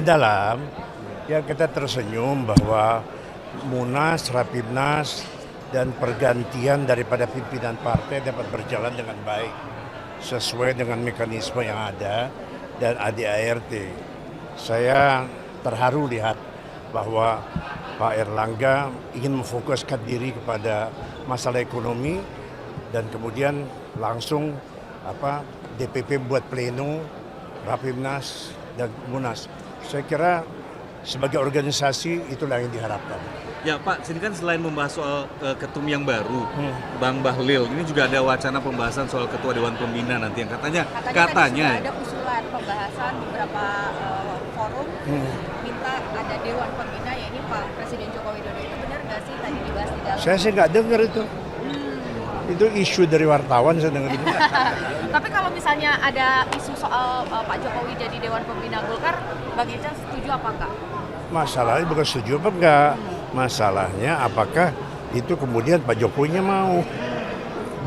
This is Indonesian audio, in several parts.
dalam ya kita tersenyum bahwa Munas, Rapimnas, dan pergantian daripada pimpinan partai dapat berjalan dengan baik sesuai dengan mekanisme yang ada dan ADART. Saya terharu lihat bahwa Pak Erlangga ingin memfokuskan diri kepada masalah ekonomi dan kemudian langsung DPP buat pleno, Rapimnas dan Munas. Saya kira sebagai organisasi itulah yang diharapkan. Ya Pak, sini kan selain membahas soal ketum yang baru, Bang Bahlil, ini juga ada wacana pembahasan soal ketua Dewan Pembina nanti yang katanya ada usulan pembahasan beberapa forum minta ada Dewan Pembina, ya ini Pak Presiden Joko Widodo, itu benar nggak sih tadi dibahas di dalam? Saya sih nggak dengar itu. Itu isu dari wartawan saya dengar itu. Tapi kalau misalnya ada isu soal Pak Jokowi jadi Dewan Pembina Golkar, Bang Ican setuju apa enggak? Masalahnya bukan setuju apa enggak. Masalahnya apakah itu kemudian Pak Jokowinya mau.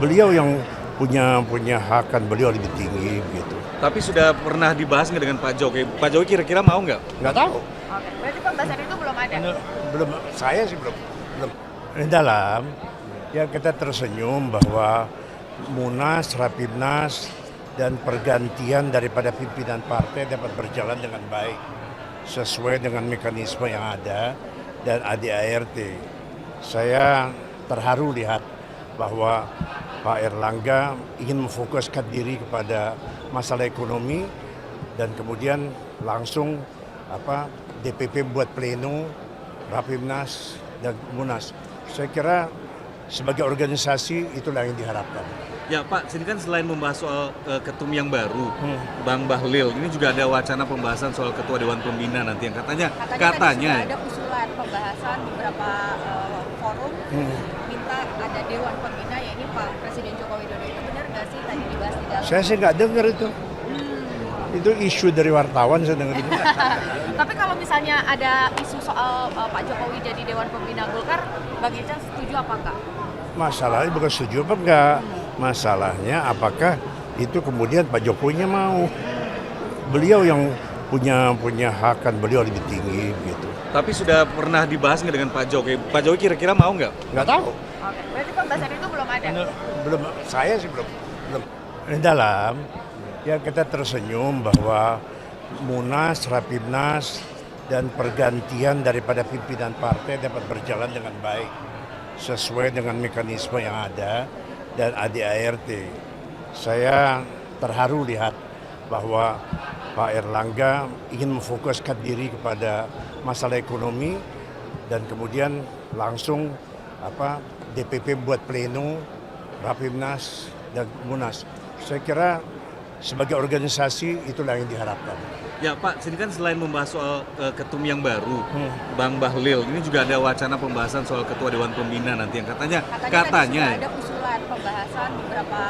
Beliau yang punya hak, kan beliau lebih tinggi gitu. Tapi sudah pernah dibahas nggak dengan Pak Jokowi? Pak Jokowi kira-kira mau nggak? Nggak tahu. Oke, berarti pembahasan itu belum ada? Belum, saya sih belum. Dalam ya kita tersenyum bahwa Munas, Rapimnas, dan pergantian daripada pimpinan partai dapat berjalan dengan baik sesuai dengan mekanisme yang ada dan ADART. Saya terharu lihat bahwa Pak Erlangga ingin memfokuskan diri kepada masalah ekonomi dan kemudian langsung DPP buat pleno, Rapimnas dan Munas. Saya kira sebagai organisasi itulah yang diharapkan. Ya Pak, sini kan selain membahas soal ketum yang baru, Bang Bahlil, ini juga ada wacana pembahasan soal ketua Dewan Pembina nanti yang katanya ada usulan pembahasan beberapa forum minta ada Dewan Pembina, ya ini Pak Presiden Joko Widodo, itu benar nggak sih tadi dibahas di dalam? Saya sih nggak dengar itu. Itu isu dari wartawan saya dengar itu. Tapi kalau misalnya ada isu soal Pak Jokowi jadi Dewan Pembina Golkar, Bang Ican setuju apa enggak? Masalahnya bukan setuju apa enggak. Masalahnya apakah itu kemudian Pak Jokowinya mau. Beliau yang punya hak, kan beliau lebih tinggi gitu. Tapi sudah pernah dibahas nggak dengan Pak Jokowi? Pak Jokowi kira-kira mau nggak? Nggak tahu. Oke, berarti pembahasan itu belum ada? Belum, saya sih belum. Dalam ya kita tersenyum bahwa Munas, Rapimnas, dan pergantian daripada pimpinan partai dapat berjalan dengan baik sesuai dengan mekanisme yang ada dan ADART. Saya terharu lihat bahwa Pak Erlangga ingin memfokuskan diri kepada masalah ekonomi dan kemudian langsung DPP buat pleno, Rapimnas dan Munas. Saya kira sebagai organisasi itulah yang diharapkan. Ya Pak, sini kan selain membahas soal ketum yang baru, Bang Bahlil, ini juga ada wacana pembahasan soal ketua Dewan Pembina nanti yang katanya ada usulan pembahasan beberapa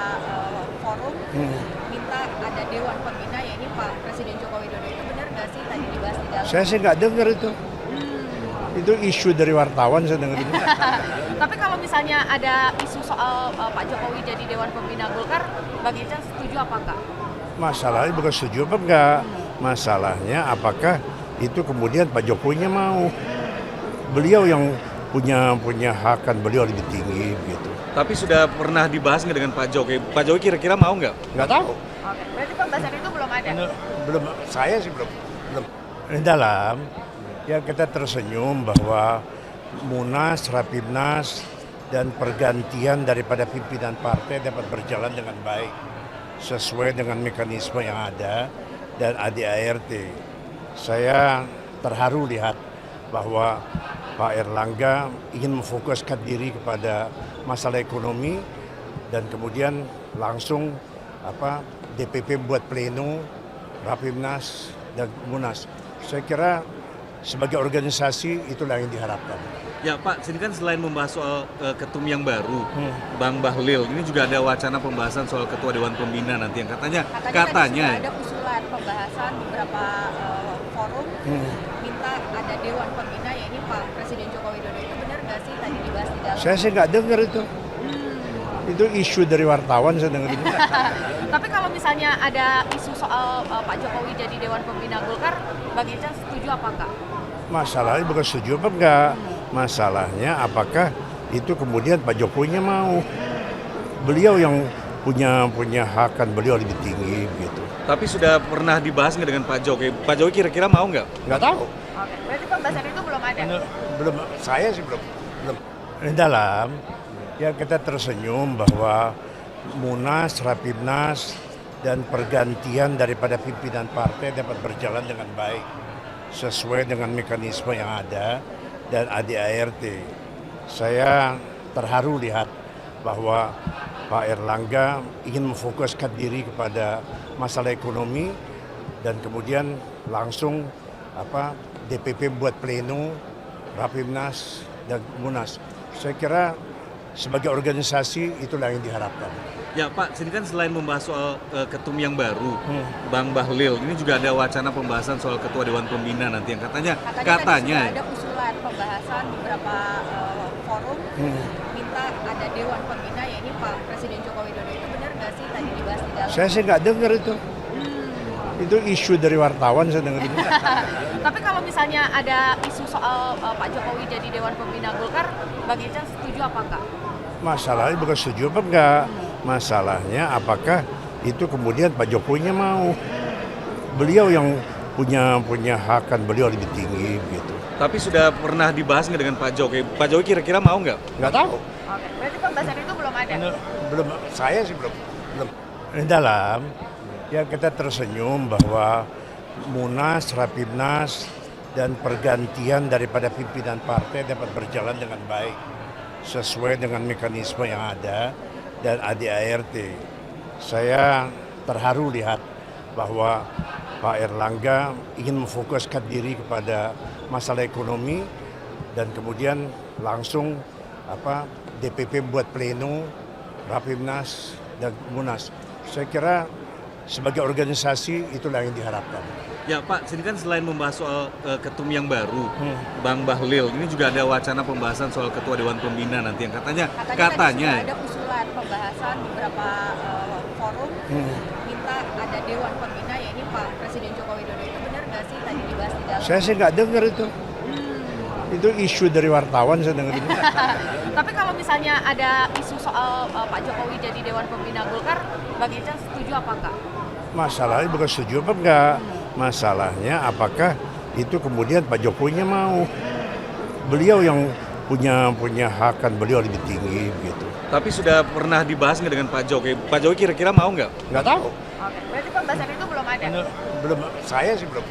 forum minta ada Dewan Pembina, ya ini Pak Presiden Joko Widodo, itu benar nggak sih tadi dibahas di dalam? Saya sih nggak dengar itu. Itu isu dari wartawan saya dengar itu. Tapi kalau misalnya ada isu soal Pak Jokowi jadi Dewan Pembina Golkar, Bang Ican setuju apa enggak? Masalahnya bukan setuju apa enggak. Masalahnya apakah itu kemudian Pak Jokowinya mau. Beliau yang punya hak, kan beliau lebih tinggi gitu. Tapi sudah pernah dibahas nggak dengan Pak Jokowi? Pak Jokowi kira-kira mau nggak? Nggak tahu. Oke, berarti pembahasan itu belum ada? Belum, saya sih belum. Dalam ya kita tersenyum bahwa Munas, Rapimnas, dan pergantian daripada pimpinan partai dapat berjalan dengan baik sesuai dengan mekanisme yang ada dan ADART. Saya terharu lihat bahwa Pak Erlangga ingin memfokuskan diri kepada masalah ekonomi dan kemudian langsung DPP buat pleno, Rapimnas dan Munas. Saya kira sebagai organisasi itulah yang diharapkan. Ya Pak, sini kan selain membahas soal ketum yang baru, Bang Bahlil, ini juga ada wacana pembahasan soal ketua Dewan Pembina nanti yang katanya ada usulan pembahasan beberapa forum minta ada Dewan Pembina, ya ini Pak Presiden Joko Widodo, itu benar nggak sih tadi dibahas di dalam? Saya sih nggak dengar itu. Itu isu dari wartawan saya dengar itu. Tapi kalau misalnya ada isu soal Pak Jokowi jadi Dewan Pembina Golkar, Bang Ican setuju apa enggak? Masalahnya bukan setuju apa enggak. Masalahnya apakah itu kemudian Pak Jokowinya mau. Beliau yang punya hak kan, beliau lebih tinggi gitu. Tapi sudah pernah dibahas nggak dengan Pak Jokowi? Pak Jokowi kira-kira mau nggak? Nggak tahu. Oke, berarti pembahasan itu belum ada? Belum, saya sih belum. Di dalam ya kita tersenyum bahwa Munas, Rapimnas, dan pergantian daripada pimpinan partai dapat berjalan dengan baik sesuai dengan mekanisme yang ada dan ADART. Saya terharu lihat bahwa Pak Erlangga ingin memfokuskan diri kepada masalah ekonomi dan kemudian langsung DPP buat pleno, Rapimnas dan Munas. Saya kira sebagai organisasi itulah yang diharapkan. Ya Pak, sini kan selain membahas soal ketum yang baru, Bang Bahlil, ini juga ada wacana pembahasan soal ketua Dewan Pembina nanti yang katanya tadi sudah ada usulan pembahasan beberapa forum minta ada Dewan Pembina, ya ini Pak Presiden Joko Widodo, itu benar nggak sih tadi dibahas di dalam? Saya sih nggak dengar itu. Itu isu dari wartawan saya dengar itu. Tapi kalau misalnya ada isu soal Pak Jokowi jadi Dewan Pembina Golkar, Bang Ican setuju apa enggak? Masalahnya bukan setuju apa enggak. Masalahnya apakah itu kemudian Pak Jokowinya mau. Beliau yang punya hak kan, beliau lebih tinggi gitu. Tapi sudah pernah dibahas nggak dengan Pak Jokowi? Pak Jokowi kira-kira mau nggak? Nggak tahu. Oke, berarti pembahasan itu belum ada? Belum, saya sih belum. Di dalam ya kita tersenyum bahwa Munas, Rapimnas, dan pergantian daripada pimpinan partai dapat berjalan dengan baik sesuai dengan mekanisme yang ada dan ADART. Saya terharu lihat bahwa Pak Erlangga ingin memfokuskan diri kepada masalah ekonomi dan kemudian langsung DPP buat pleno, Rapimnas dan Munas. Saya kira sebagai organisasi itulah yang diharapkan. Ya Pak, sini kan selain membahas soal ketum yang baru, Bang Bahlil, ini juga ada wacana pembahasan soal ketua Dewan Pembina nanti yang katanya tadi sudah ada usulan pembahasan beberapa forum minta ada Dewan Pembina, ya ini Pak Presiden Joko Widodo, itu benar nggak sih tadi dibahas di dalam? Saya sih nggak dengar itu. Itu isu dari wartawan saya dengar itu. Tapi kalau misalnya ada isu soal Pak Jokowi jadi Dewan Pembina Golkar, Bang Ican setuju apa enggak? Masalahnya bukan setuju apa enggak. Masalahnya apakah itu kemudian Pak Jokowinya mau. Beliau yang punya hak kan, beliau lebih tinggi gitu. Tapi sudah pernah dibahas nggak dengan Pak Jokowi? Pak Jokowi kira-kira mau nggak? Nggak tahu. Oke, berarti pembahasan itu belum ada? Belum, saya sih belum.